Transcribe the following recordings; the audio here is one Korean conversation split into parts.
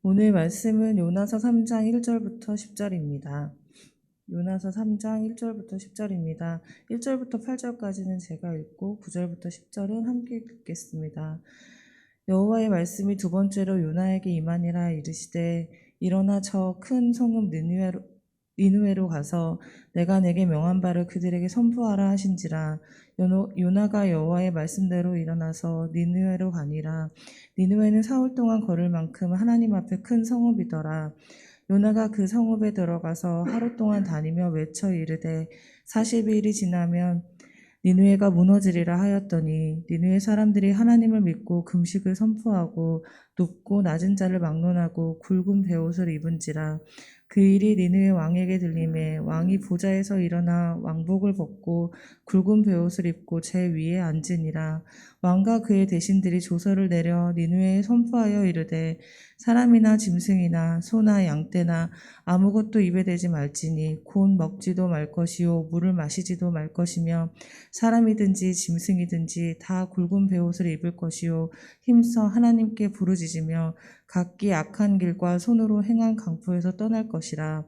오늘 말씀은 요나서 3장 1절부터 10절입니다. 요나서 3장 1절부터 10절입니다. 1절부터 8절까지는 제가 읽고 9절부터 10절은 함께 읽겠습니다. 여호와의 말씀이 두 번째로 요나에게 임하니라. 이르시되 일어나 저 큰 성읍 니느웨로 가서 내가 내게 명한 바를 그들에게 선포하라 하신지라. 요나가 여호와의 말씀대로 일어나서 니느웨로 가니라. 니느웨는 사흘 동안 걸을 만큼 하나님 앞에 큰 성읍이더라. 요나가 그 성읍에 들어가서 하루 동안 다니며 외쳐 이르되 40일이 지나면 니느웨가 무너지리라 하였더니 니느웨 사람들이 하나님을 믿고 금식을 선포하고 높고 낮은 자를 막론하고 굵은 베옷을 입은지라. 그 일이 니느웨 왕에게 들림에 왕이 보좌에서 일어나 왕복을 벗고 굵은 베옷을 입고 제 위에 앉으니라. 왕과 그의 대신들이 조서를 내려 니느웨에 선포하여 이르되 사람이나 짐승이나 소나 양떼나 아무것도 입에 대지 말지니 곧 먹지도 말 것이요 물을 마시지도 말 것이며 사람이든지 짐승이든지 다 굵은 베옷을 입을 것이요 힘써 하나님께 부르짖으며 각기 악한 길과 손으로 행한 강포에서 떠날 것이라.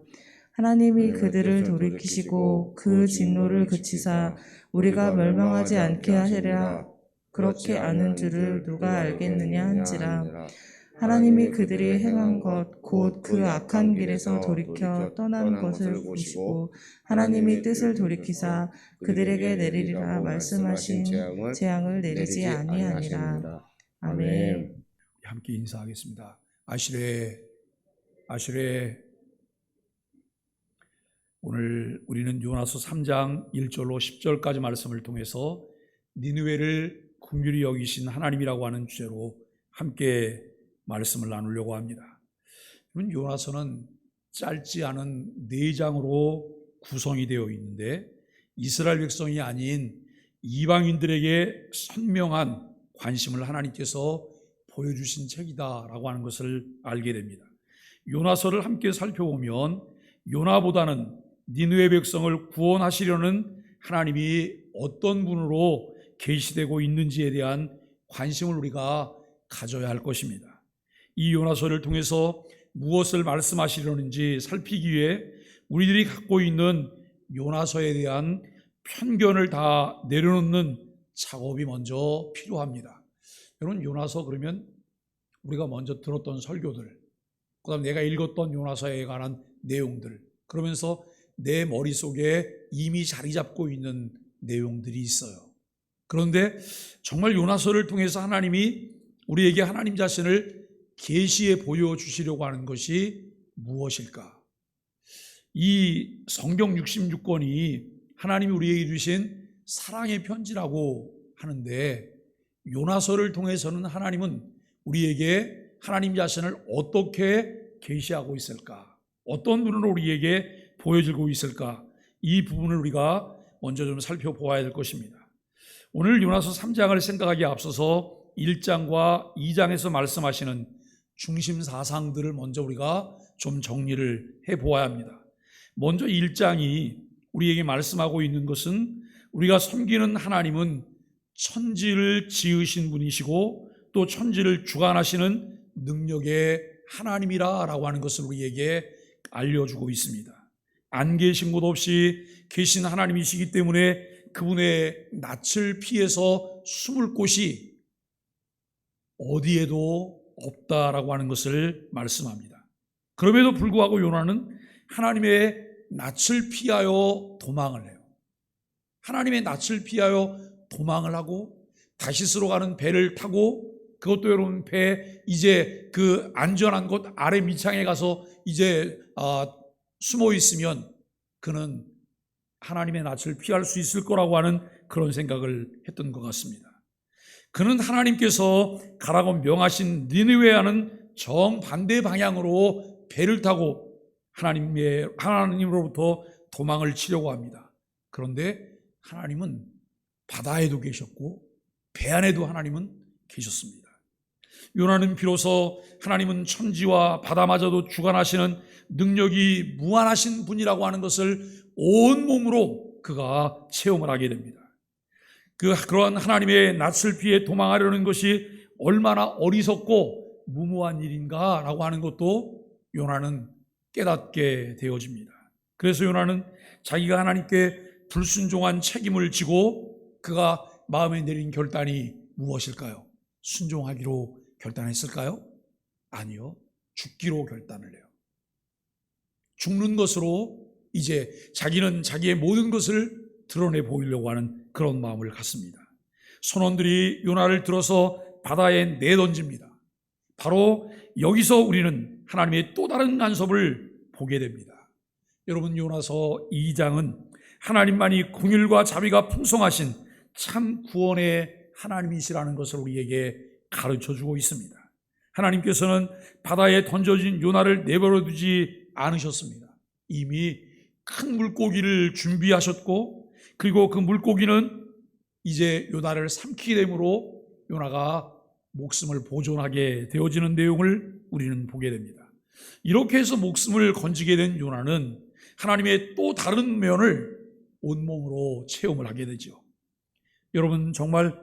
하나님이 그들을 돌이키시고 그 진노를 그치사 우리가 멸망하지 않게 하시리라. 그렇게 아는 줄을 누가 알겠느냐 한지라. 하나님이 그들이 행한 것 곧 그 악한 길에서 돌이켜 떠나는 것을 보시고 하나님이 뜻을 돌이키사 그들에게 내리리라 말씀하신 재앙을 내리지 아니하니라. 아멘. 함께 인사하겠습니다. 아시레 아시레. 오늘 우리는 요나서 3장 1절로 10절까지 말씀을 통해서 니느웨를 긍휼히 여기신 하나님이라고 하는 주제로 함께 말씀을 나누려고 합니다. 요나서는 짧지 않은 4장으로 구성이 되어 있는데 이스라엘 백성이 아닌 이방인들에게 선명한 관심을 하나님께서 보여주신 책이다라고 하는 것을 알게 됩니다. 요나서를 함께 살펴보면 요나보다는 니느웨 백성을 구원하시려는 하나님이 어떤 분으로 계시되고 있는지에 대한 관심을 우리가 가져야 할 것입니다. 이 요나서를 통해서 무엇을 말씀하시려는지 살피기 위해 우리들이 갖고 있는 요나서에 대한 편견을 다 내려놓는 작업이 먼저 필요합니다. 여러분, 요나서 그러면 우리가 먼저 들었던 설교들, 그 다음에 내가 읽었던 요나서에 관한 내용들, 그러면서 내 머릿속에 이미 자리 잡고 있는 내용들이 있어요. 그런데 정말 요나서를 통해서 하나님이 우리에게 하나님 자신을 계시해 보여주시려고 하는 것이 무엇일까? 이 성경 66권이 하나님이 우리에게 주신 사랑의 편지라고 하는데 요나서를 통해서는 하나님은 우리에게 하나님 자신을 어떻게 계시하고 있을까? 어떤 분으로 우리에게 보여주고 있을까? 이 부분을 우리가 먼저 좀 살펴보아야 될 것입니다. 오늘 요나서 3장을 생각하기에 앞서서 1장과 2장에서 말씀하시는 중심 사상들을 먼저 우리가 좀 정리를 해보아야 합니다. 먼저 1장이 우리에게 말씀하고 있는 것은 우리가 섬기는 하나님은 천지를 지으신 분이시고 또 천지를 주관하시는 능력의 하나님이라고 하는 것을 우리에게 알려주고 있습니다. 안 계신 곳 없이 계신 하나님이시기 때문에 그분의 낯을 피해서 숨을 곳이 어디에도 없다라고 하는 것을 말씀합니다. 그럼에도 불구하고 요나는 하나님의 낯을 피하여 도망을 해요. 하나님의 낯을 피하여 도망을 하고 다시스로 가는 배를 타고, 그것도 여러분 배 이제 그 안전한 곳 아래 밑창에 가서 이제 숨어 있으면 그는 하나님의 낯을 피할 수 있을 거라고 하는 그런 생각을 했던 것 같습니다. 그는 하나님께서 가라고 명하신 니느웨와는 정반대 방향으로 배를 타고 하나님으로부터 도망을 치려고 합니다. 그런데 하나님은 바다에도 계셨고 배 안에도 하나님은 계셨습니다. 요나는 비로소 하나님은 천지와 바다마저도 주관하시는 능력이 무한하신 분이라고 하는 것을 온몸으로 그가 체험을 하게 됩니다. 그러한 하나님의 낯을 피해 도망하려는 것이 얼마나 어리석고 무모한 일인가? 라고 하는 것도 요나는 깨닫게 되어집니다. 그래서 요나는 자기가 하나님께 불순종한 책임을 지고 그가 마음에 내린 결단이 무엇일까요? 순종하기로 결단했을까요? 아니요. 죽기로 결단을 해요. 죽는 것으로 이제 자기는 자기의 모든 것을 드러내 보이려고 하는 그런 마음을 갖습니다. 선원들이 요나를 들어서 바다에 내던집니다. 바로 여기서 우리는 하나님의 또 다른 간섭을 보게 됩니다. 여러분, 요나서 2장은 하나님만이 긍휼과 자비가 풍성하신 참 구원의 하나님이시라는 것을 우리에게 가르쳐주고 있습니다. 하나님께서는 바다에 던져진 요나를 내버려 두지 않으셨습니다. 이미 큰 물고기를 준비하셨고, 그리고 그 물고기는 이제 요나를 삼키게 되므로 요나가 목숨을 보존하게 되어지는 내용을 우리는 보게 됩니다. 이렇게 해서 목숨을 건지게 된 요나는 하나님의 또 다른 면을 온몸으로 체험을 하게 되죠. 여러분, 정말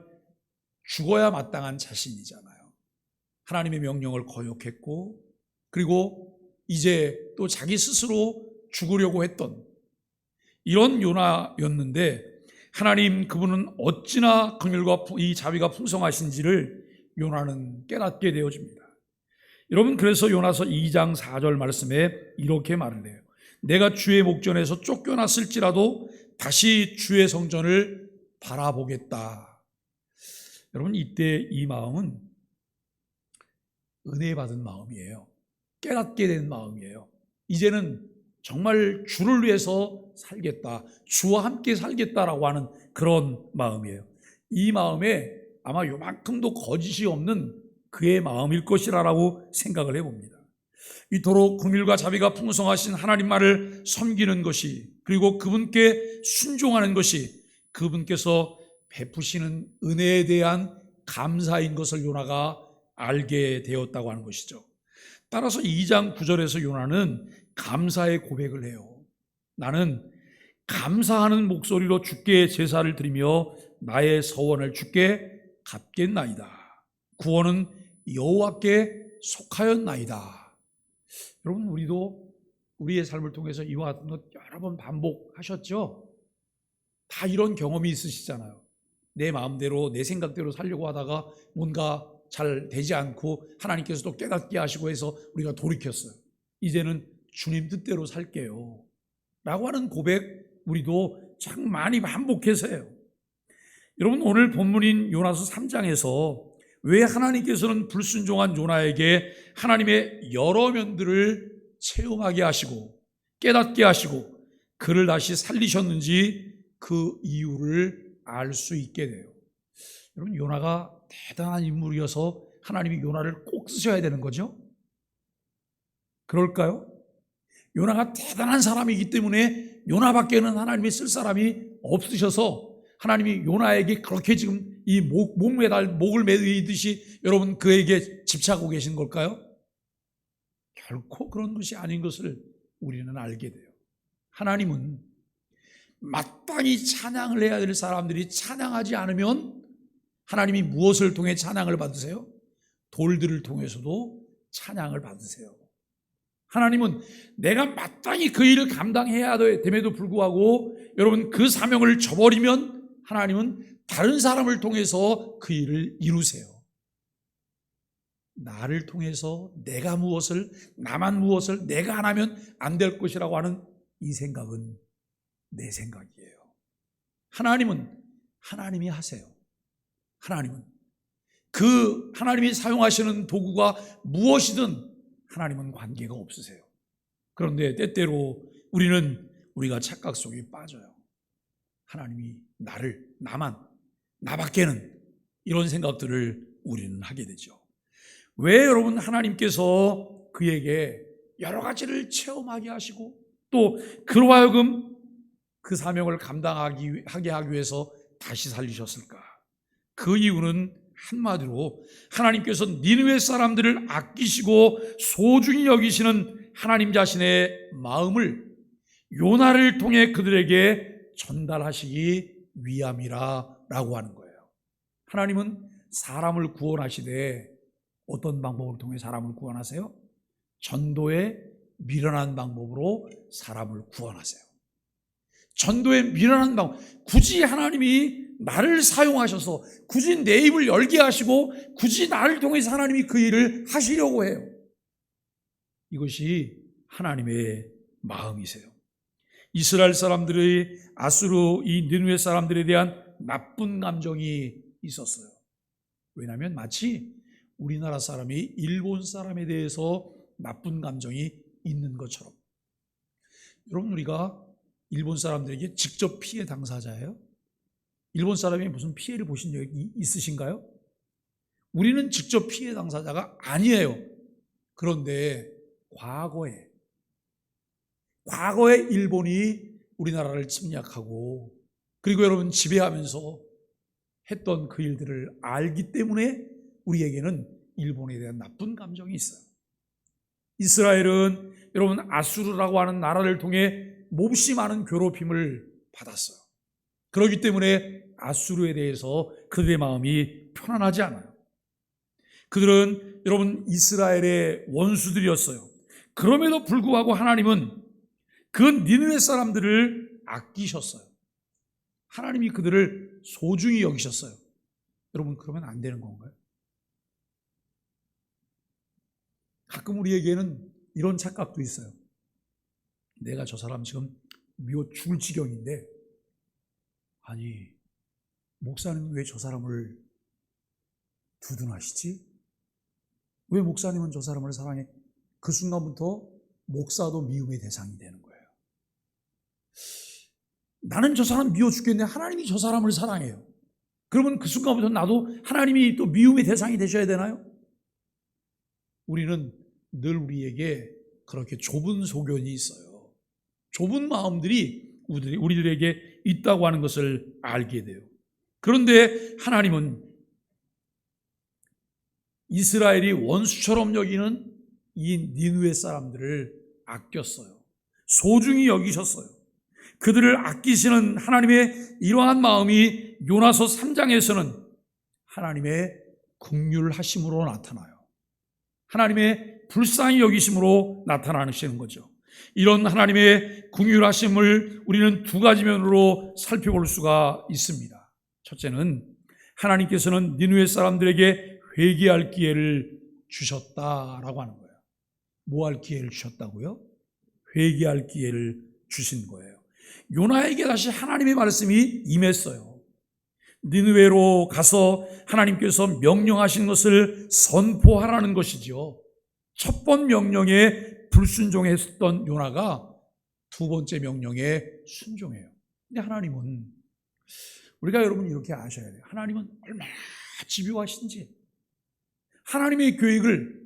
죽어야 마땅한 자신이잖아요. 하나님의 명령을 거역했고, 그리고 이제 또 자기 스스로 죽으려고 했던 이런 요나였는데, 하나님 그분은 어찌나 긍휼과 이 자비가 풍성하신지를 요나는 깨닫게 되어집니다. 여러분, 그래서 요나서 2장 4절 말씀에 이렇게 말을 해요. 내가 주의 목전에서 쫓겨났을지라도 다시 주의 성전을 바라보겠다. 여러분, 이때 이 마음은 은혜 받은 마음이에요. 깨닫게 된 마음이에요. 이제는 정말 주를 위해서 살겠다, 주와 함께 살겠다라고 하는 그런 마음이에요. 이 마음에 아마 요만큼도 거짓이 없는 그의 마음일 것이라고 생각을 해봅니다. 이토록 긍휼과 자비가 풍성하신 하나님만을 섬기는 것이, 그리고 그분께 순종하는 것이 그분께서 베푸시는 은혜에 대한 감사인 것을 요나가 알게 되었다고 하는 것이죠. 따라서 2장 9절에서 요나는 감사의 고백을 해요. 나는 감사하는 목소리로 주께 제사를 드리며 나의 서원을 주께 갚겠나이다. 구원은 여호와께 속하였나이다. 여러분, 우리도 우리의 삶을 통해서 이와 같은 것 여러 번 반복하셨죠? 다 이런 경험이 있으시잖아요. 내 마음대로 내 생각대로 살려고 하다가 뭔가 잘 되지 않고 하나님께서도 깨닫게 하시고 해서 우리가 돌이켰어요. 이제는 주님 뜻대로 살게요 라고 하는 고백, 우리도 참 많이 반복해서 해요. 여러분, 오늘 본문인 요나서 3장에서 왜 하나님께서는 불순종한 요나에게 하나님의 여러 면들을 체험하게 하시고 깨닫게 하시고 그를 다시 살리셨는지 그 이유를 알 수 있게 돼요. 여러분, 요나가 대단한 인물이어서 하나님이 요나를 꼭 쓰셔야 되는 거죠? 그럴까요? 요나가 대단한 사람이기 때문에 요나밖에는 하나님이 쓸 사람이 없으셔서 하나님이 요나에게 그렇게 지금 이 목을 매이듯이 여러분 그에게 집착하고 계신 걸까요? 결코 그런 것이 아닌 것을 우리는 알게 돼요. 하나님은 마땅히 찬양을 해야 될 사람들이 찬양하지 않으면 하나님이 무엇을 통해 찬양을 받으세요? 돌들을 통해서도 찬양을 받으세요. 하나님은 내가 마땅히 그 일을 감당해야 됨에도 불구하고 여러분 그 사명을 저버리면 하나님은 다른 사람을 통해서 그 일을 이루세요. 나를 통해서 내가 무엇을, 나만 무엇을 내가 안 하면 안 될 것이라고 하는 이 생각은 내 생각이에요. 하나님은 하나님이 하세요. 하나님은 그 하나님이 사용하시는 도구가 무엇이든 하나님은 관계가 없으세요. 그런데 때때로 우리가 착각 속에 빠져요. 하나님이 나밖에는 이런 생각들을 우리는 하게 되죠. 왜 여러분 하나님께서 그에게 여러 가지를 체험하게 하시고 또 그로 하여금 그 사명을 감당하게 하기 위해서 다시 살리셨을까? 그 이유는 한마디로 하나님께서 니느웨 사람들을 아끼시고 소중히 여기시는 하나님 자신의 마음을 요나를 통해 그들에게 전달하시기 위함이라고 하는 거예요. 하나님은 사람을 구원하시되 어떤 방법을 통해 사람을 구원하세요? 전도에 미련한 방법으로 사람을 구원하세요. 전도에 미련한 방법. 굳이 하나님이 나를 사용하셔서 굳이 내 입을 열게 하시고 굳이 나를 통해서 하나님이 그 일을 하시려고 해요. 이것이 하나님의 마음이세요. 이스라엘 사람들의 아수르 이 니느웨 사람들에 대한 나쁜 감정이 있었어요. 왜냐하면 마치 우리나라 사람이 일본 사람에 대해서 나쁜 감정이 있는 것처럼. 여러분, 우리가 일본 사람들에게 직접 피해 당사자예요? 일본 사람이 무슨 피해를 보신 적이 있으신가요? 우리는 직접 피해 당사자가 아니에요. 그런데 과거에 일본이 우리나라를 침략하고 그리고 여러분 지배하면서 했던 그 일들을 알기 때문에 우리에게는 일본에 대한 나쁜 감정이 있어요. 이스라엘은 여러분 아수르라고 하는 나라를 통해 몹시 많은 괴롭힘을 받았어요. 그렇기 때문에 아수르에 대해서 그들의 마음이 편안하지 않아요. 그들은 여러분 이스라엘의 원수들이었어요. 그럼에도 불구하고 하나님은 그 니느웨 사람들을 아끼셨어요. 하나님이 그들을 소중히 여기셨어요. 여러분, 그러면 안 되는 건가요? 가끔 우리에게는 이런 착각도 있어요. 내가 저 사람 지금 미워 죽을 지경인데, 아니, 목사님은 왜 저 사람을 두둔하시지? 왜 목사님은 저 사람을 사랑해? 그 순간부터 목사도 미움의 대상이 되는 거예요. 나는 저 사람 미워 죽겠는데 하나님이 저 사람을 사랑해요. 그러면 그 순간부터 나도 하나님이 또 미움의 대상이 되셔야 되나요? 우리는 늘 우리에게 그렇게 좁은 소견이 있어요. 좁은 마음들이 우리들에게 있다고 하는 것을 알게 돼요. 그런데 하나님은 이스라엘이 원수처럼 여기는 이 니느웨 사람들을 아꼈어요. 소중히 여기셨어요. 그들을 아끼시는 하나님의 이러한 마음이 요나서 3장에서는 하나님의 긍휼하심으로 나타나요. 하나님의 불쌍히 여기심으로 나타나시는 거죠. 이런 하나님의 긍휼하심을 우리는 두 가지 면으로 살펴볼 수가 있습니다. 첫째는 하나님께서는 니느웨 사람들에게 회개할 기회를 주셨다라고 하는 거예요. 뭐 할 기회를 주셨다고요? 회개할 기회를 주신 거예요. 요나에게 다시 하나님의 말씀이 임했어요. 니느웨로 가서 하나님께서 명령하신 것을 선포하라는 것이죠. 첫 번 명령에 불순종했던 요나가 두 번째 명령에 순종해요. 근데 하나님은, 우리가 여러분 이렇게 아셔야 돼요. 하나님은 얼마나 집요하신지, 하나님의 계획을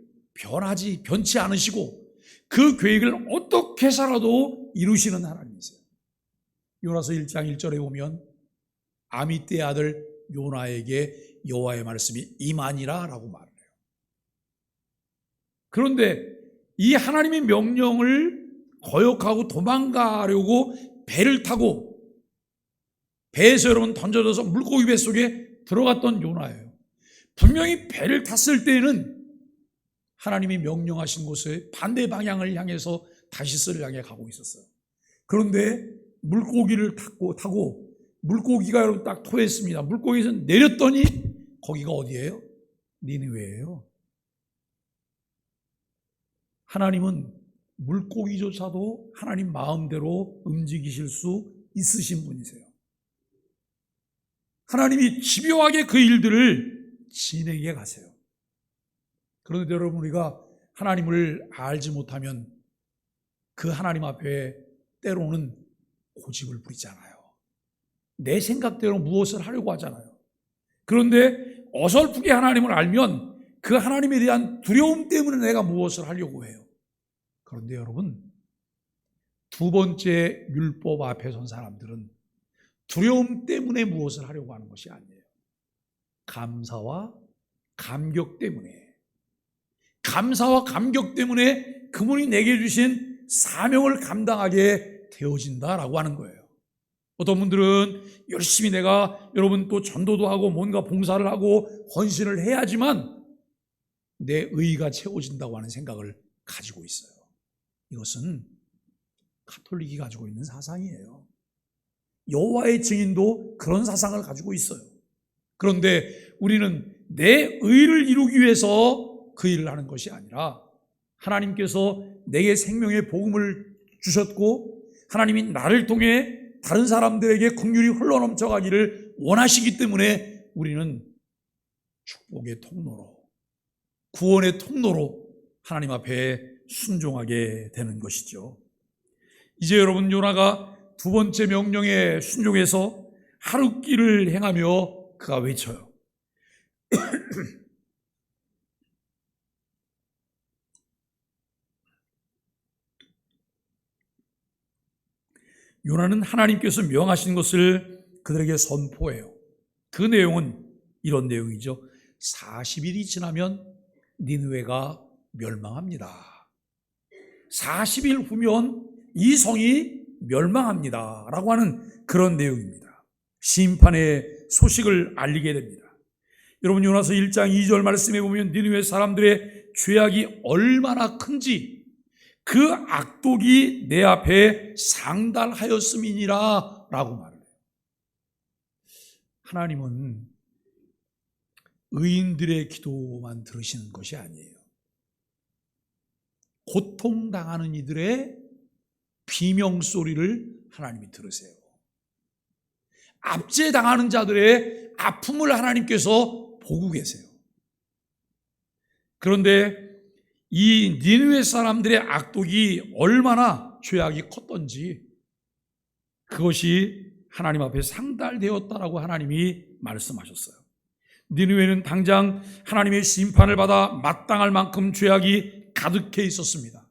변치 않으시고 그 계획을 어떻게 해서라도 이루시는 하나님이세요. 요나서 1장 1절에 보면 아미떼의 아들 요나에게 여호와의 말씀이 임하니라 라고 말을 해요. 그런데 이 하나님의 명령을 거역하고 도망가려고 배를 타고 배에서 여러분 던져져서 물고기 뱃속에 들어갔던 요나예요. 분명히 배를 탔을 때에는 하나님이 명령하신 곳에 반대 방향을 향해서 다시스를 향해 가고 있었어요. 그런데 물고기를 타고 물고기가 여러분 딱 토했습니다. 물고기에서 내렸더니 거기가 어디예요? 니느웨예요. 하나님은 물고기조차도 하나님 마음대로 움직이실 수 있으신 분이세요. 하나님이 집요하게 그 일들을 진행해 가세요. 그런데 여러분, 우리가 하나님을 알지 못하면 그 하나님 앞에 때로는 고집을 부리잖아요. 내 생각대로 무엇을 하려고 하잖아요. 그런데 어설프게 하나님을 알면 그 하나님에 대한 두려움 때문에 내가 무엇을 하려고 해요. 그런데 여러분, 두 번째 율법 앞에 선 사람들은 두려움 때문에 무엇을 하려고 하는 것이 아니에요. 감사와 감격 때문에, 그분이 내게 주신 사명을 감당하게 되어진다라고 하는 거예요. 어떤 분들은 열심히 내가 여러분 또 전도도 하고 뭔가 봉사를 하고 헌신을 해야지만 내 의의가 채워진다고 하는 생각을 가지고 있어요. 이것은 가톨릭이 가지고 있는 사상이에요. 여호와의 증인도 그런 사상을 가지고 있어요. 그런데 우리는 내 의를 이루기 위해서 그 일을 하는 것이 아니라 하나님께서 내게 생명의 복음을 주셨고 하나님이 나를 통해 다른 사람들에게 긍휼이 흘러넘쳐가기를 원하시기 때문에 우리는 축복의 통로로, 구원의 통로로 하나님 앞에 순종하게 되는 것이죠. 이제 여러분, 요나가 두 번째 명령에 순종해서 하룻길을 행하며 그가 외쳐요. 요나는 하나님께서 명하신 것을 그들에게 선포해요. 그 내용은 이런 내용이죠. 40일이 지나면 니느웨가 멸망합니다. 40일 후면 이 성이 멸망합니다 라고 하는 그런 내용입니다. 심판의 소식을 알리게 됩니다. 여러분, 요나서 1장 2절 말씀에 보면 니느웨 사람들의 죄악이 얼마나 큰지 그 악독이 내 앞에 상달하였음이니라 라고 말을 해요. 하나님은 의인들의 기도만 들으시는 것이 아니에요. 고통당하는 이들의 비명소리를 하나님이 들으세요. 압제당하는 자들의 아픔을 하나님께서 보고 계세요. 그런데 이 니느웨 사람들의 악독이 얼마나 죄악이 컸던지 그것이 하나님 앞에 상달되었다라고 하나님이 말씀하셨어요. 니느웨는 당장 하나님의 심판을 받아 마땅할 만큼 죄악이 가득해 있었습니다.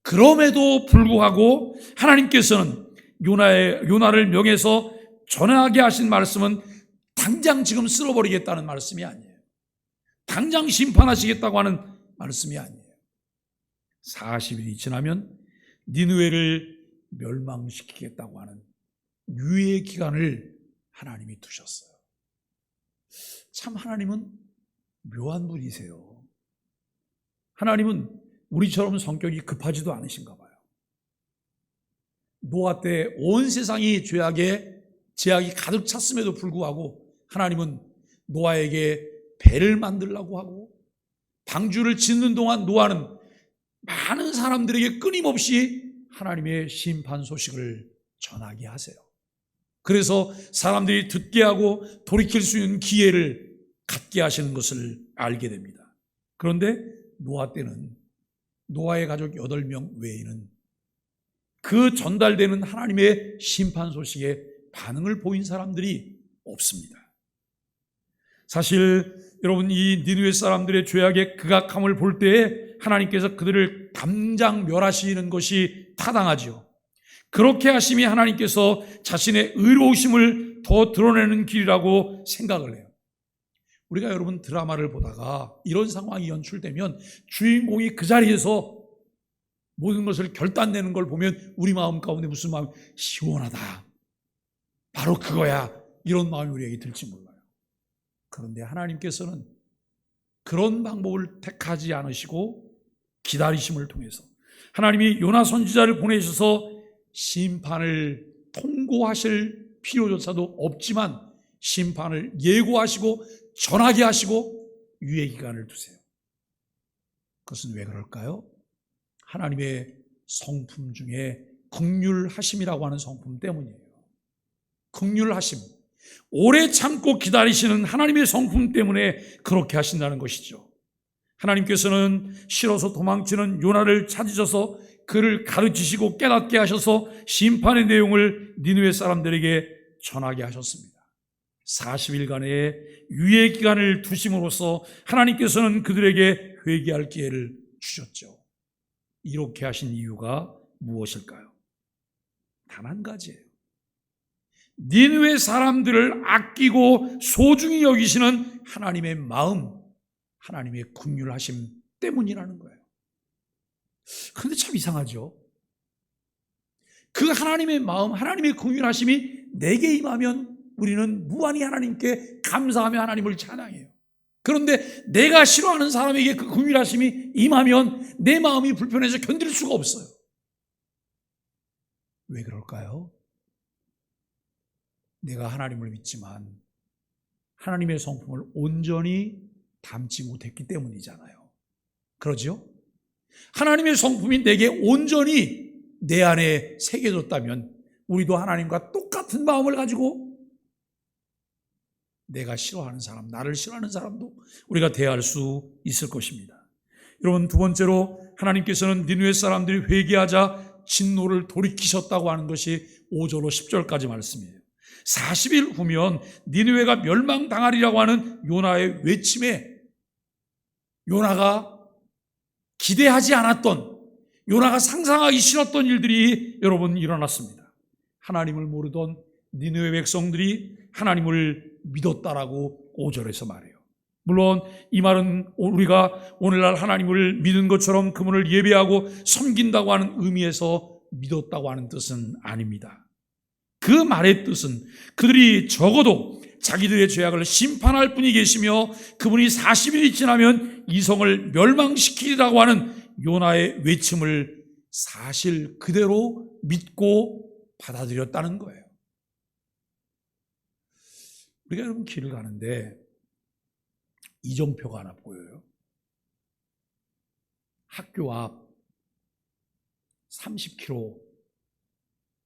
그럼에도 불구하고 하나님께서는 요나를 명해서 전하게 하신 말씀은 당장 지금 쓸어버리겠다는 말씀이 아니에요. 당장 심판하시겠다고 하는 말씀이 아니에요. 40일이 지나면 니느웨를 멸망시키겠다고 하는 유예 기간을 하나님이 두셨어요. 참 하나님은 묘한 분이세요. 하나님은 우리처럼 성격이 급하지도 않으신가 봐요. 노아 때 온 세상이 죄악이 가득 찼음에도 불구하고 하나님은 노아에게 배를 만들라고 하고 방주를 짓는 동안 노아는 많은 사람들에게 끊임없이 하나님의 심판 소식을 전하게 하세요. 그래서 사람들이 듣게 하고 돌이킬 수 있는 기회를 갖게 하시는 것을 알게 됩니다. 그런데 노아 때는 노아의 가족 8명 외에는 그 전달되는 하나님의 심판 소식에 반응을 보인 사람들이 없습니다. 사실 여러분, 이 니느웨 사람들의 죄악의 극악함을 볼 때에 하나님께서 그들을 당장 멸하시는 것이 타당하지요. 그렇게 하심이 하나님께서 자신의 의로우심을 더 드러내는 길이라고 생각을 해요. 우리가 여러분 드라마를 보다가 이런 상황이 연출되면 주인공이 그 자리에서 모든 것을 결단내는 걸 보면 우리 마음 가운데 무슨 마음? 시원하다, 바로 그거야, 이런 마음이 우리에게 들지 몰라요. 그런데 하나님께서는 그런 방법을 택하지 않으시고 기다리심을 통해서 하나님이 요나 선지자를 보내셔서 심판을 통고하실 필요조차도 없지만 심판을 예고하시고 전하게 하시고 유예 기간을 두세요. 그것은 왜 그럴까요? 하나님의 성품 중에 긍휼하심이라고 하는 성품 때문이에요. 긍휼하심, 오래 참고 기다리시는 하나님의 성품 때문에 그렇게 하신다는 것이죠. 하나님께서는 싫어서 도망치는 요나를 찾으셔서 그를 가르치시고 깨닫게 하셔서 심판의 내용을 니느웨 사람들에게 전하게 하셨습니다. 40일간의 유예 기간을 두심으로써 하나님께서는 그들에게 회개할 기회를 주셨죠. 이렇게 하신 이유가 무엇일까요? 단 한 가지예요. 니느웨 사람들을 아끼고 소중히 여기시는 하나님의 마음, 하나님의 긍휼하심 때문이라는 거예요. 그런데 참 이상하죠. 그 하나님의 마음, 하나님의 긍휼하심이 내게 임하면 우리는 무한히 하나님께 감사하며 하나님을 찬양해요. 그런데 내가 싫어하는 사람에게 그 긍휼하심이 임하면 내 마음이 불편해서 견딜 수가 없어요. 왜 그럴까요? 내가 하나님을 믿지만 하나님의 성품을 온전히 담지 못했기 때문이잖아요. 그러죠? 하나님의 성품이 내게 온전히 내 안에 새겨졌다면 우리도 하나님과 똑같은 마음을 가지고 내가 싫어하는 사람, 나를 싫어하는 사람도 우리가 대할 수 있을 것입니다. 여러분, 두 번째로 하나님께서는 니느웨 사람들이 회개하자 진노를 돌이키셨다고 하는 것이 5절로 10절까지 말씀이에요. 40일 후면 니느웨가 멸망당하리라고 하는 요나의 외침에 요나가 기대하지 않았던, 요나가 상상하기 싫었던 일들이 여러분 일어났습니다. 하나님을 모르던 니느웨 백성들이 하나님을 믿었다라고 5절에서 말해요. 물론 이 말은 우리가 오늘날 하나님을 믿은 것처럼 그분을 예배하고 섬긴다고 하는 의미에서 믿었다고 하는 뜻은 아닙니다. 그 말의 뜻은 그들이 적어도 자기들의 죄악을 심판할 분이 계시며 그분이 40일이 지나면 이성을 멸망시키리라고 하는 요나의 외침을 사실 그대로 믿고 받아들였다는 거예요. 우리가 여러분 길을 가는데 이정표가 하나 보여요. 학교 앞 30km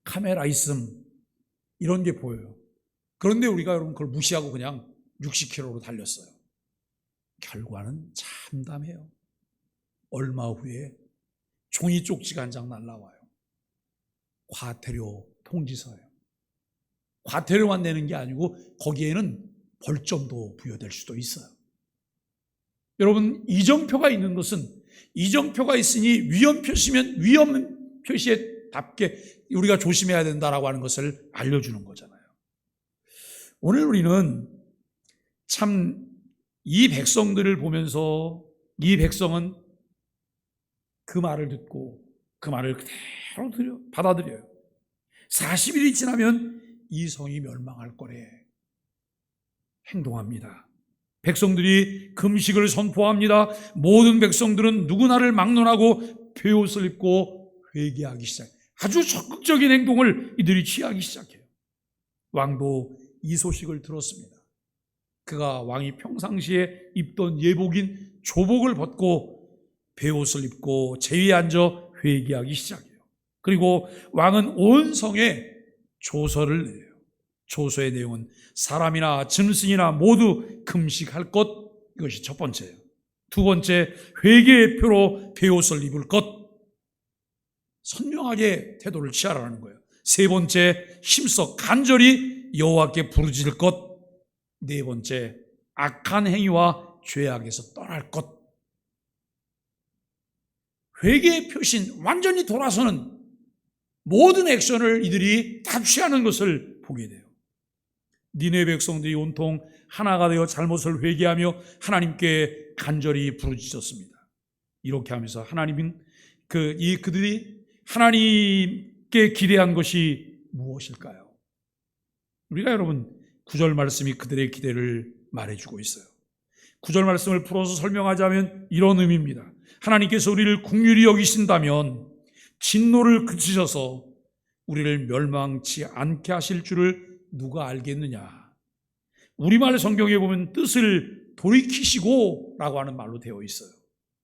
카메라 있음 이런 게 보여요. 그런데 우리가 여러분 그걸 무시하고 그냥 60km로 달렸어요. 결과는 참담해요. 얼마 후에 종이 쪽지가 한 장 날라와요. 과태료 통지서예요. 과태료만 내는 게 아니고 거기에는 벌점도 부여될 수도 있어요. 여러분, 이정표가 있는 것은 이정표가 있으니 위험 표시면 위험 표시에 답게 우리가 조심해야 된다라고 하는 것을 알려주는 거잖아요. 오늘 우리는 참 이 백성들을 보면서 이 백성은 그 말을 듣고 그 말을 그대로 받아들여요. 40일이 지나면 이 성이 멸망할 거래 행동합니다. 백성들이 금식을 선포합니다. 모든 백성들은 누구나를 막론하고 베옷을 입고 회개하기 시작해요. 아주 적극적인 행동을 이들이 취하기 시작해요. 왕도 이 소식을 들었습니다. 그가 왕이 평상시에 입던 예복인 조복을 벗고 베옷을 입고 제위에 앉아 회개하기 시작해요. 그리고 왕은 온 성에 조서를 내요. 조서의 내용은 사람이나 짐승이나 모두 금식할 것, 이것이 첫 번째예요. 두 번째, 회개의 표로 베옷을 입을 것, 선명하게 태도를 취하라는 거예요. 세 번째, 힘써 간절히 여호와께 부르짖을 것. 네 번째, 악한 행위와 죄악에서 떠날 것. 회개의 표신, 완전히 돌아서는 모든 액션을 이들이 다 취하는 것을 보게 돼요. 니느웨 백성들이 온통 하나가 되어 잘못을 회개하며 하나님께 간절히 부르짖었습니다. 이렇게 하면서 하나님은 그들이 하나님께 기대한 것이 무엇일까요? 우리가 여러분 9절 말씀이 그들의 기대를 말해주고 있어요. 9절 말씀을 풀어서 설명하자면 이런 의미입니다. 하나님께서 우리를 긍휼히 여기신다면 진노를 그치셔서 우리를 멸망치 않게 하실 줄을 누가 알겠느냐. 우리말 성경에 보면 뜻을 돌이키시고 라고 하는 말로 되어 있어요.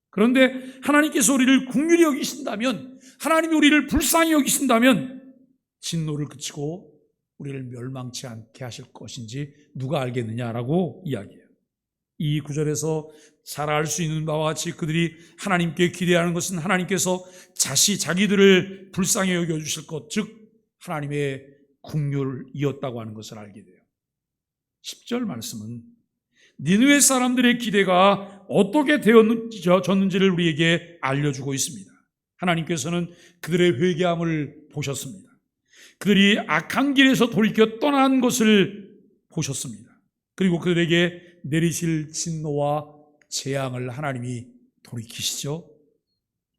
그런데 하나님께서 우리를 긍휼히 여기신다면, 하나님이 우리를 불쌍히 여기신다면 진노를 그치고 우리를 멸망치 않게 하실 것인지 누가 알겠느냐라고 이야기해요. 이 구절에서 잘 알 수 있는 바와 같이 그들이 하나님께 기대하는 것은 하나님께서 자기들을 불쌍히 여겨주실 것, 즉 하나님의 긍휼이었다고 하는 것을 알게 돼요. 10절 말씀은 니느웨 사람들의 기대가 어떻게 되어졌는지를 우리에게 알려주고 있습니다. 하나님께서는 그들의 회개함을 보셨습니다. 그들이 악한 길에서 돌이켜 떠난 것을 보셨습니다. 그리고 그들에게 내리실 진노와 재앙을 하나님이 돌이키시죠.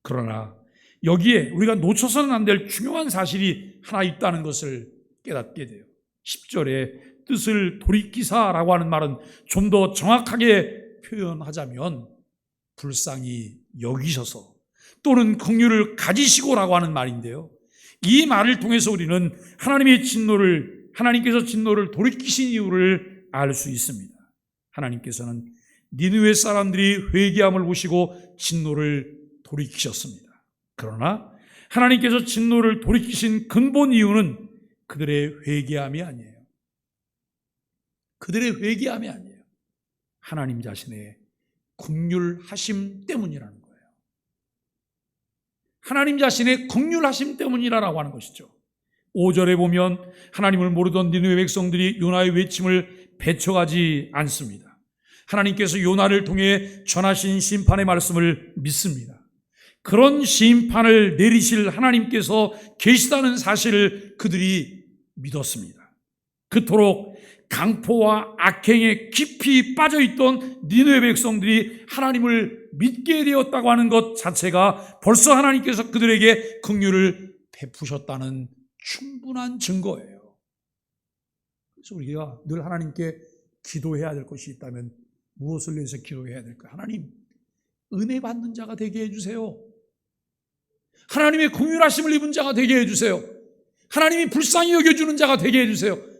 그러나 여기에 우리가 놓쳐서는 안 될 중요한 사실이 하나 있다는 것을 깨닫게 돼요. 10절에 뜻을 돌이키사라고 하는 말은 좀 더 정확하게 표현하자면 불쌍히 여기셔서 또는 긍휼을 가지시고라고 하는 말인데요. 이 말을 통해서 우리는 하나님께서 진노를 돌이키신 이유를 알 수 있습니다. 하나님께서는 니느웨 사람들이 회개함을 보시고 진노를 돌이키셨습니다. 그러나 하나님께서 진노를 돌이키신 근본 이유는 그들의 회개함이 아니에요. 그들의 회개함이 아니에요. 하나님 자신의 긍휼하심 때문이라는 거예요. 하나님 자신의 긍휼하심 때문이라고 하는 것이죠. 5절에 보면 하나님을 모르던 니느웨 백성들이 요나의 외침을 배척하지 않습니다. 하나님께서 요나를 통해 전하신 심판의 말씀을 믿습니다. 그런 심판을 내리실 하나님께서 계시다는 사실을 그들이 믿었습니다. 그토록 강포와 악행에 깊이 빠져있던 니느웨 백성들이 하나님을 믿게 되었다고 하는 것 자체가 벌써 하나님께서 그들에게 긍휼을 베푸셨다는 충분한 증거예요. 그래서 우리가 늘 하나님께 기도해야 될 것이 있다면 무엇을 위해서 기도해야 될까요? 하나님, 은혜 받는 자가 되게 해주세요. 하나님의 긍휼하심을 입은 자가 되게 해주세요. 하나님이 불쌍히 여겨주는 자가 되게 해주세요.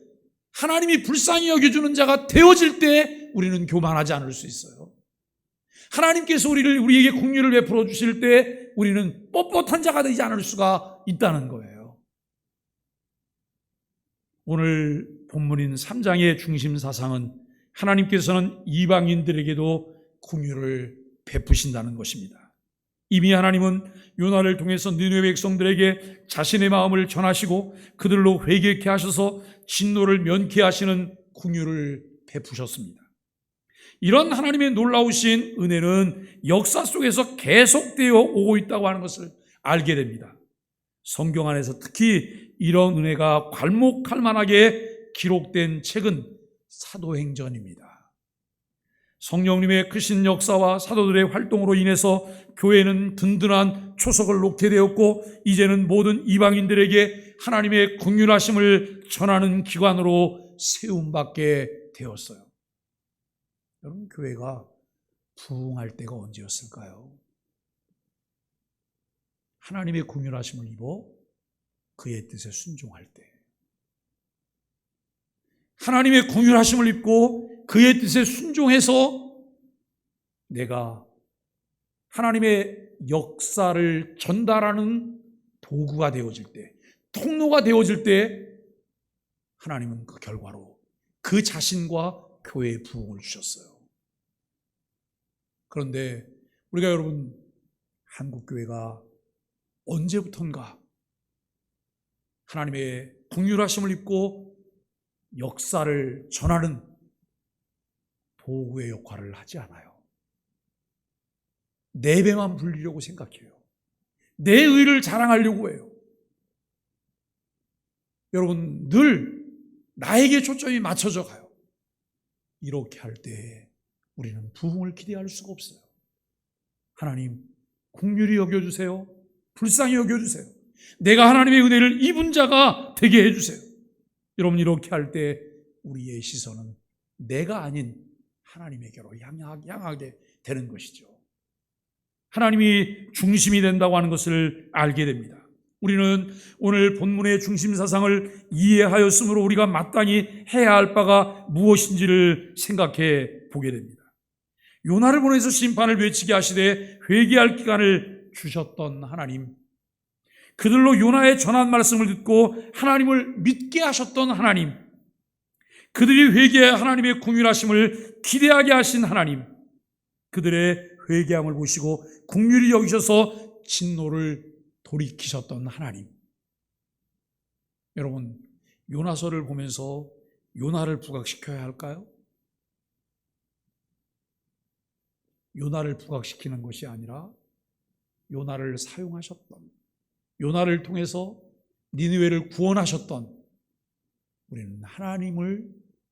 하나님이 불쌍히 여겨주는 자가 되어질 때 우리는 교만하지 않을 수 있어요. 하나님께서 우리에게 긍휼을 베풀어 주실 때 우리는 뻣뻣한 자가 되지 않을 수가 있다는 거예요. 오늘 본문인 3장의 중심 사상은 하나님께서는 이방인들에게도 긍휼을 베푸신다는 것입니다. 이미 하나님은 요나를 통해서 니느웨 백성들에게 자신의 마음을 전하시고 그들로 회개케 하셔서 진노를 면케 하시는 긍휼을 베푸셨습니다. 이런 하나님의 놀라우신 은혜는 역사 속에서 계속되어 오고 있다고 하는 것을 알게 됩니다. 성경 안에서 특히 이런 은혜가 괄목할 만하게 기록된 책은 사도행전입니다. 성령님의 크신 역사와 사도들의 활동으로 인해서 교회는 든든한 초석을 놓게 되었고 이제는 모든 이방인들에게 하나님의 긍휼하심을 전하는 기관으로 세움받게 되었어요. 여러분, 교회가 부흥할 때가 언제였을까요? 하나님의 긍휼하심을 입어 그의 뜻에 순종할 때, 하나님의 긍휼하심을 입고 그의 뜻에 순종해서 내가 하나님의 역사를 전달하는 도구가 되어질 때, 통로가 되어질 때 하나님은 그 결과로 그 자신과 교회에 부흥을 주셨어요. 그런데 우리가 여러분, 한국교회가 언제부턴가 하나님의 긍휼하심을 입고 역사를 전하는 도구의 역할을 하지 않아요. 내 배만 불리려고 생각해요. 내 의를 자랑하려고 해요. 여러분, 늘 나에게 초점이 맞춰져 가요. 이렇게 할 때 우리는 부흥을 기대할 수가 없어요. 하나님, 긍휼히 여겨주세요. 불쌍히 여겨주세요. 내가 하나님의 은혜를 입은 자가 되게 해주세요. 여러분, 이렇게 할 때 우리의 시선은 내가 아닌 하나님에게로 향하게 되는 것이죠. 하나님이 중심이 된다고 하는 것을 알게 됩니다. 우리는 오늘 본문의 중심 사상을 이해하였으므로 우리가 마땅히 해야 할 바가 무엇인지를 생각해 보게 됩니다. 요나를 보내서 심판을 외치게 하시되 회개할 기간을 주셨던 하나님, 그들로 요나의 전한 말씀을 듣고 하나님을 믿게 하셨던 하나님, 그들이 회개해 하나님의 긍휼하심을 기대하게 하신 하나님, 그들의 회개함을 보시고 긍휼히 여기셔서 진노를 돌이키셨던 하나님. 여러분, 요나서를 보면서 요나를 부각시켜야 할까요? 요나를 부각시키는 것이 아니라 요나를 사용하셨던, 요나를 통해서 니느웨를 구원하셨던, 우리는 하나님을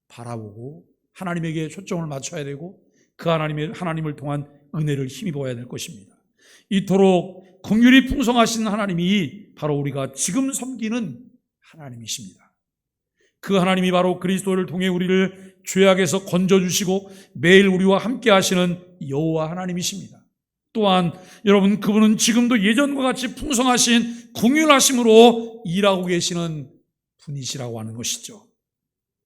바라보고 하나님에게 초점을 맞춰야 되고 그 하나님을 통한 은혜를 힘입어야 될 것입니다. 이토록 긍휼이 풍성하신 하나님이 바로 우리가 지금 섬기는 하나님이십니다. 그 하나님이 바로 그리스도를 통해 우리를 죄악에서 건져주시고 매일 우리와 함께 하시는 여호와 하나님이십니다. 또한 여러분, 그분은 지금도 예전과 같이 풍성하신 긍휼하심으로 일하고 계시는 분이시라고 하는 것이죠.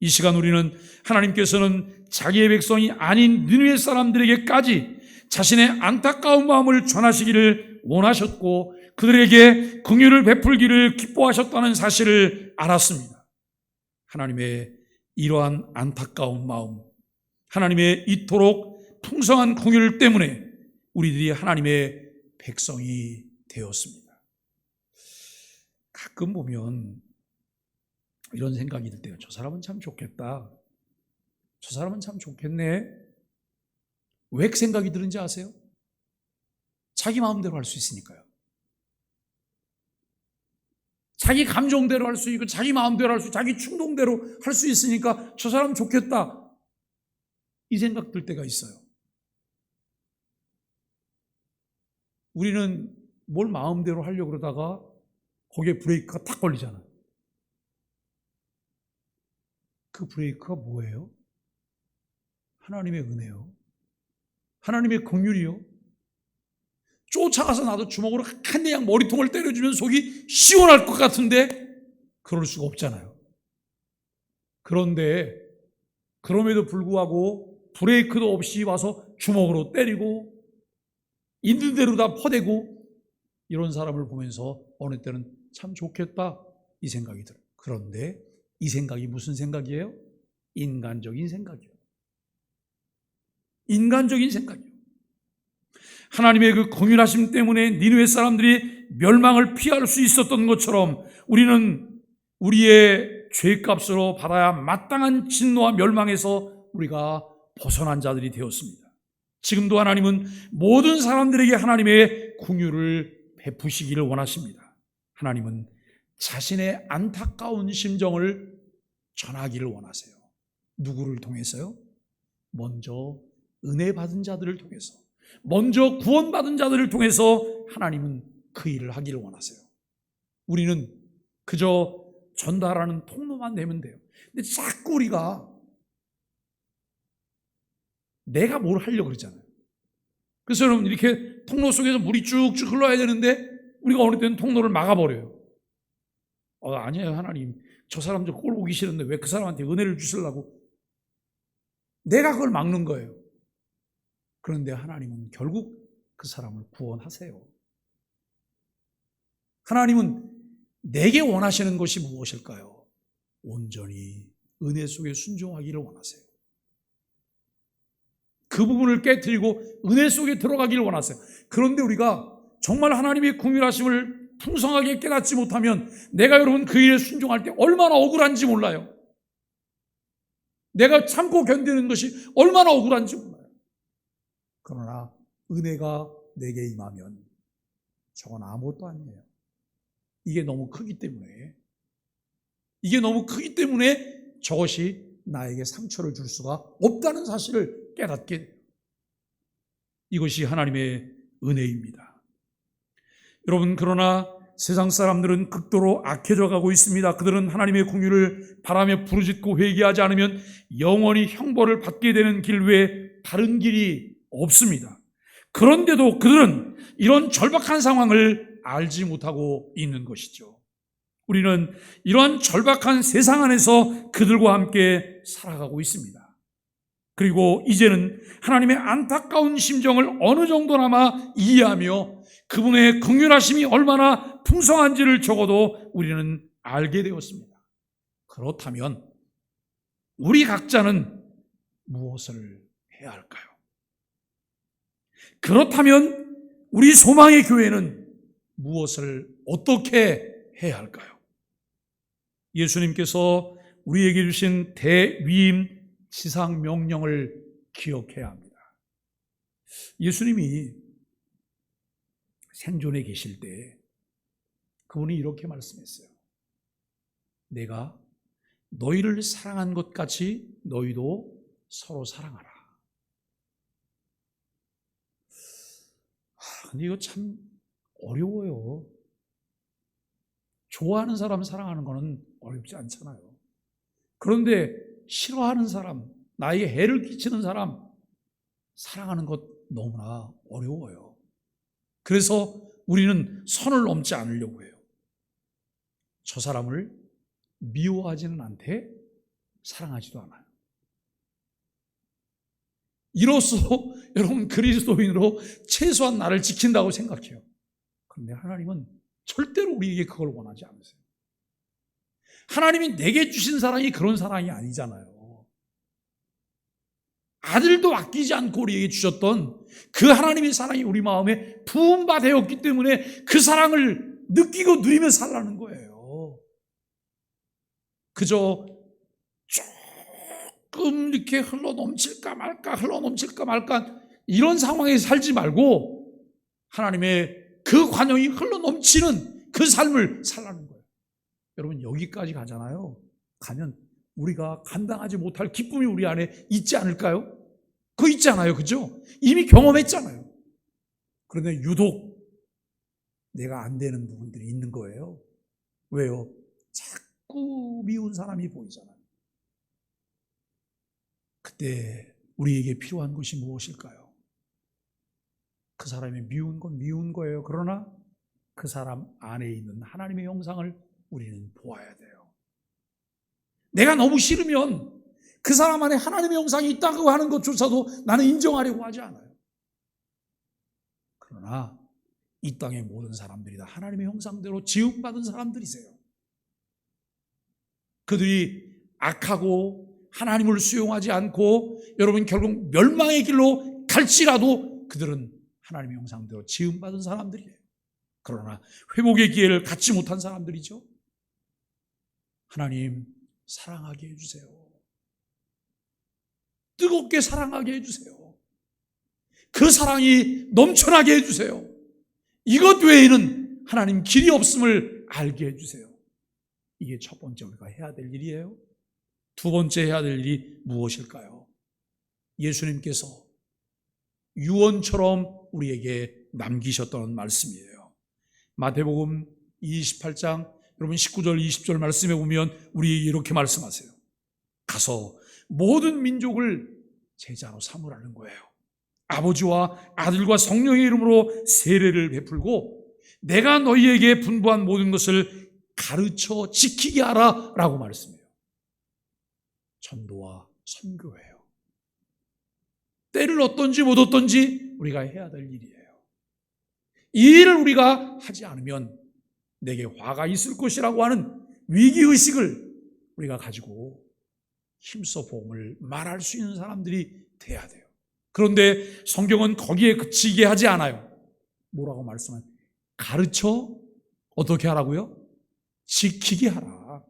이 시간 우리는 하나님께서는 자기의 백성이 아닌 니느웨 사람들에게까지 자신의 안타까운 마음을 전하시기를 원하셨고 그들에게 긍휼을 베풀기를 기뻐하셨다는 사실을 알았습니다. 하나님의 이러한 안타까운 마음, 하나님의 이토록 풍성한 긍휼 때문에 우리들이 하나님의 백성이 되었습니다. 가끔 보면 이런 생각이 들 때가, 저 사람은 참 좋겠다, 저 사람은 참 좋겠네. 왜 그 생각이 드는지 아세요? 자기 마음대로 할 수 있으니까요. 자기 감정대로 할 수 있고 자기 마음대로 할 수 있고 자기 충동대로 할 수 있으니까 저 사람 좋겠다, 이 생각 들 때가 있어요. 우리는 뭘 마음대로 하려고 그러다가 거기에 브레이크가 탁 걸리잖아요. 그 브레이크가 뭐예요? 하나님의 은혜요, 하나님의 긍휼이요. 쫓아가서 나도 주먹으로 한 대양 머리통을 때려주면 속이 시원할 것 같은데 그럴 수가 없잖아요. 그런데 그럼에도 불구하고 브레이크도 없이 와서 주먹으로 때리고 있는 대로 다 퍼대고 이런 사람을 보면서 어느 때는 참 좋겠다, 이 생각이 들어요. 그런데 이 생각이 무슨 생각이에요? 인간적인 생각이에요. 인간적인 생각이에요. 하나님의 그 긍휼하심 때문에 니느웨 사람들이 멸망을 피할 수 있었던 것처럼 우리는 우리의 죄값으로 받아야 마땅한 진노와 멸망에서 우리가 벗어난 자들이 되었습니다. 지금도 하나님은 모든 사람들에게 하나님의 긍휼을 베푸시기를 원하십니다. 하나님은 자신의 안타까운 심정을 전하기를 원하세요. 누구를 통해서요? 먼저 은혜 받은 자들을 통해서, 먼저 구원받은 자들을 통해서 하나님은 그 일을 하기를 원하세요. 우리는 그저 전달하는 통로만 되면 돼요. 근데 자꾸 우리가 내가 뭘 하려고 그러잖아요. 그래서 여러분, 이렇게 통로 속에서 물이 쭉쭉 흘러야 되는데 우리가 어느 때는 통로를 막아버려요. 아니에요, 하나님, 저 사람들 꼴 보기 싫은데 왜 그 사람한테 은혜를 주시려고. 내가 그걸 막는 거예요. 그런데 하나님은 결국 그 사람을 구원하세요. 하나님은 내게 원하시는 것이 무엇일까요? 온전히 은혜 속에 순종하기를 원하세요. 그 부분을 깨트리고 은혜 속에 들어가기를 원하세요. 그런데 우리가 정말 하나님의 긍휼하심을 풍성하게 깨닫지 못하면 내가 여러분 그 일에 순종할 때 얼마나 억울한지 몰라요. 내가 참고 견디는 것이 얼마나 억울한지 몰라요. 그러나 은혜가 내게 임하면 저건 아무것도 아니에요. 이게 너무 크기 때문에 저것이 나에게 상처를 줄 수가 없다는 사실을 깨닫게 돼요. 이것이 하나님의 은혜입니다. 여러분, 그러나 세상 사람들은 극도로 악해져 가고 있습니다. 그들은 하나님의 긍휼을 바라며 부르짖고 회개하지 않으면 영원히 형벌을 받게 되는 길 외에 다른 길이 없습니다. 그런데도 그들은 이런 절박한 상황을 알지 못하고 있는 것이죠. 우리는 이러한 절박한 세상 안에서 그들과 함께 살아가고 있습니다. 그리고 이제는 하나님의 안타까운 심정을 어느 정도나마 이해하며 그분의 긍휼하심이 얼마나 풍성한지를 적어도 우리는 알게 되었습니다. 그렇다면 우리 각자는 무엇을 해야 할까요? 그렇다면 우리 소망의 교회는 무엇을 어떻게 해야 할까요? 예수님께서 우리에게 주신 대위임 지상 명령을 기억해야 합니다. 예수님이 생존에 계실 때 그분이 이렇게 말씀했어요. 내가 너희를 사랑한 것 같이 너희도 서로 사랑하라. 근데 이거 참 어려워요. 좋아하는 사람 사랑하는 거는 어렵지 않잖아요. 그런데 싫어하는 사람, 나에게 해를 끼치는 사람 사랑하는 것 너무나 어려워요. 그래서 우리는 선을 넘지 않으려고 해요. 저 사람을 미워하지는 않되 사랑하지도 않아요. 이로써 여러분 그리스도인으로 최소한 나를 지킨다고 생각해요. 그런데 하나님은 절대로 우리에게 그걸 원하지 않으세요. 하나님이 내게 주신 사랑이 그런 사랑이 아니잖아요. 아들도 아끼지 않고 우리에게 주셨던 그 하나님의 사랑이 우리 마음에 부은 바 되었기 때문에 그 사랑을 느끼고 누리며 살라는 거예요. 그저 조금 이렇게 흘러넘칠까 말까 이런 상황에 살지 말고 하나님의 그 관용이 흘러넘치는 그 삶을 살라는 거예요. 여러분 여기까지 가잖아요. 가면 우리가 감당하지 못할 기쁨이 우리 안에 있지 않을까요? 그거 있잖아요. 그죠? 이미 경험했잖아요. 그런데 유독 내가 안 되는 부분들이 있는 거예요. 왜요? 자꾸 미운 사람이 보이잖아요. 그때 우리에게 필요한 것이 무엇일까요? 그 사람이 미운 건 미운 거예요. 그러나 그 사람 안에 있는 하나님의 형상을 우리는 보아야 돼요. 내가 너무 싫으면 그 사람 안에 하나님의 형상이 있다고 하는 것조차도 나는 인정하려고 하지 않아요. 그러나 이 땅의 모든 사람들이 다 하나님의 형상대로 지음받은 사람들이세요. 그들이 악하고 하나님을 수용하지 않고 여러분 결국 멸망의 길로 갈지라도 그들은 하나님의 형상대로 지음받은 사람들이에요. 그러나 회복의 기회를 갖지 못한 사람들이죠. 하나님 사랑하게 해주세요. 뜨겁게 사랑하게 해주세요. 그 사랑이 넘쳐나게 해주세요. 이것 외에는 하나님 길이 없음을 알게 해주세요. 이게 첫 번째 우리가 해야 될 일이에요. 두 번째 해야 될 일이 무엇일까요? 예수님께서 유언처럼 우리에게 남기셨던 말씀이에요. 마태복음 28장 여러분 19절 20절 말씀에 보면 우리에게 이렇게 말씀하세요. 가서 모든 민족을 제자로 삼으라는 거예요. 아버지와 아들과 성령의 이름으로 세례를 베풀고 내가 너희에게 분부한 모든 것을 가르쳐 지키게 하라 라고 말씀해요. 전도와 선교예요. 때를 얻든지 못 얻든지 우리가 해야 될 일이에요. 이 일을 우리가 하지 않으면 내게 화가 있을 것이라고 하는 위기의식을 우리가 가지고 힘써 복음을 말할 수 있는 사람들이 돼야 돼요. 그런데 성경은 거기에 그치게 하지 않아요. 뭐라고 말씀하는? 가르쳐 어떻게 하라고요? 지키게 하라.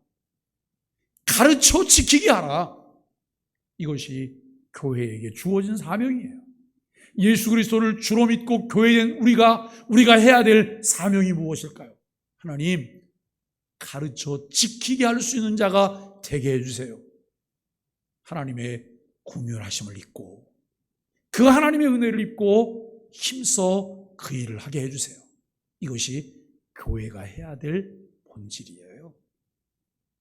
가르쳐 지키게 하라. 이것이 교회에게 주어진 사명이에요. 예수 그리스도를 주로 믿고 교회에 우리가 해야 될 사명이 무엇일까요? 하나님 가르쳐 지키게 할 수 있는 자가 되게 해주세요. 하나님의 긍휼하심을 입고 그 하나님의 은혜를 입고 힘써 그 일을 하게 해주세요. 이것이 교회가 해야 될 본질이에요.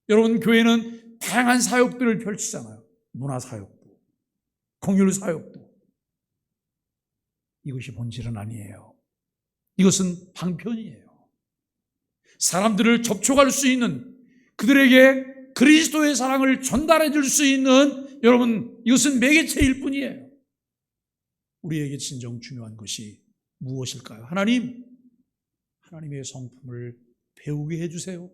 여러분 교회는 다양한 사역들을 펼치잖아요. 문화사역도 긍휼사역도. 이것이 본질은 아니에요. 이것은 방편이에요. 사람들을 접촉할 수 있는 그들에게 그리스도의 사랑을 전달해 줄 수 있는 여러분 이것은 매개체일 뿐이에요. 우리에게 진정 중요한 것이 무엇일까요? 하나님의 성품을 배우게 해주세요.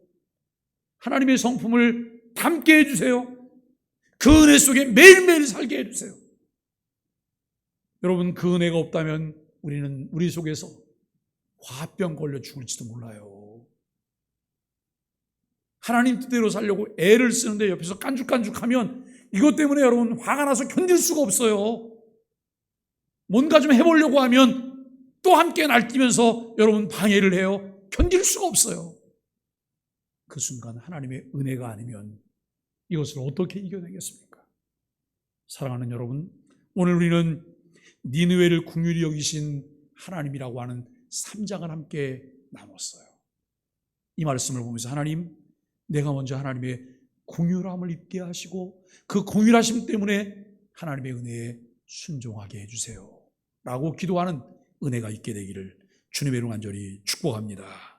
하나님의 성품을 담게 해주세요. 그 은혜 속에 매일매일 살게 해주세요. 여러분 그 은혜가 없다면 우리는 우리 속에서 화병 걸려 죽을지도 몰라요. 하나님 뜻대로 살려고 애를 쓰는데 옆에서 깐죽깐죽하면 이것 때문에 여러분 화가 나서 견딜 수가 없어요. 뭔가 좀 해보려고 하면 또 함께 날뛰면서 여러분 방해를 해요. 견딜 수가 없어요. 그 순간 하나님의 은혜가 아니면 이것을 어떻게 이겨내겠습니까? 사랑하는 여러분, 오늘 우리는 니느웨를 긍휼히 여기신 하나님이라고 하는 3장을 함께 나눴어요. 이 말씀을 보면서 하나님, 내가 먼저 하나님의 긍휼함을 입게 하시고 그 긍휼하심 때문에 하나님의 은혜에 순종하게 해주세요 라고 기도하는 은혜가 있게 되기를 주님의 이름으로 간절히 축복합니다.